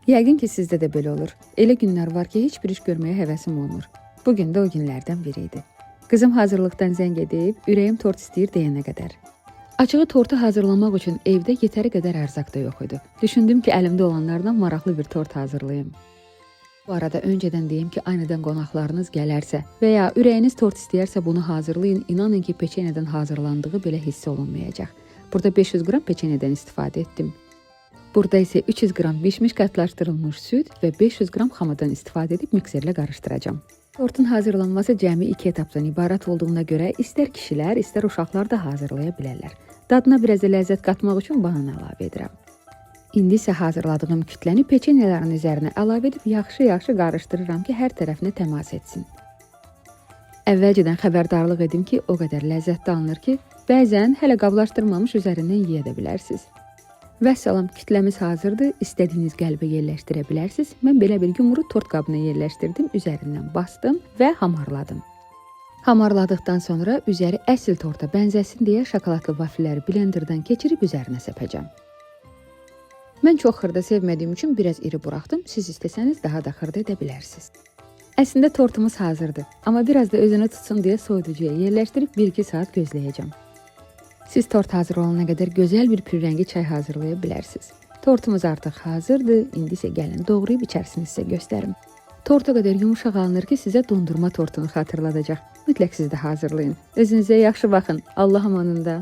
Yəqin ki, sizdə də belə olur. Elə günlər var ki, heç bir iş görməyə həvəsim olmur. Bugün də o günlərdən biri idi. Qızım hazırlıqdan zəng edib, ürəyim tort istəyir deyənə qədər. Açığı tortu hazırlamaq üçün evdə yetəri qədər ərzaq da yox idi. Düşündüm ki, əlimdə olanlardan maraqlı bir tort hazırlayım. Bu arada öncədən deyim ki, anidən qonaqlarınız gələrsə və ya ürəyiniz tort istəyərsə bunu hazırlayın. İnanın ki, peçenyədən hazırlandığı belə hiss olunmayacaq. Burada 500 qram peçenyədən istifadə etdim. Burada isə 300 qram bişmiş qatlaşdırılmış süd və 500 qram xamadan istifadə edib mikserlə qarışdıracağam. Tortun hazırlanması cəmi 2 etapdan ibarət olduğuna görə istər kişilər, istər uşaqlar da hazırlaya bilərlər. Dadına biraz da ləzzət qatmaq üçün banan əlavə edirəm. İndi isə hazırladığım kütləni peçenyələrin üzərinə əlavə edib yaxşı-yaxşı qarışdırıram ki, hər tərəfinə təmas etsin. Əvvəlcədən xəbərdarlıq edim ki, o qədər ləzzətli alınır ki, bəzən hələ qablaşdırmamış üzərindən yeyə də bilərsiniz. Vəssalam, kütləmiz hazırdır, istədiyiniz qəlbə yerləşdirə bilərsiniz. Mən belə bir yumru tort qabına yerləşdirdim, üzərindən bastım və hamarladım. Hamarladıqdan sonra üzəri əsl torta bənzəsin deyə şokoladlı vafilləri blenderdan keçirib üzərinə səpəcəm. Mən çox xırda sevmədiyim üçün biraz iri buraxdım, siz istəsəniz daha da xırda edə bilərsiniz. Əslində tortumuz hazırdır, amma biraz da özünü tutsun deyə soyuducuya yerləşdirib 1-2 saat gözləyəcəm. Siz tort hazır olana qədər gözəl bir pürrəngi çay hazırlaya bilərsiniz. Tortumuz artıq hazırdır, indi isə gəlin doğrayıb içərisini sizə göstərim. Tort o qədər yumuşaq alınır ki, sizə dondurma tortunu xatırladacaq. Mütləq siz də hazırlayın. Özünüzə yaxşı baxın. Allah amanında.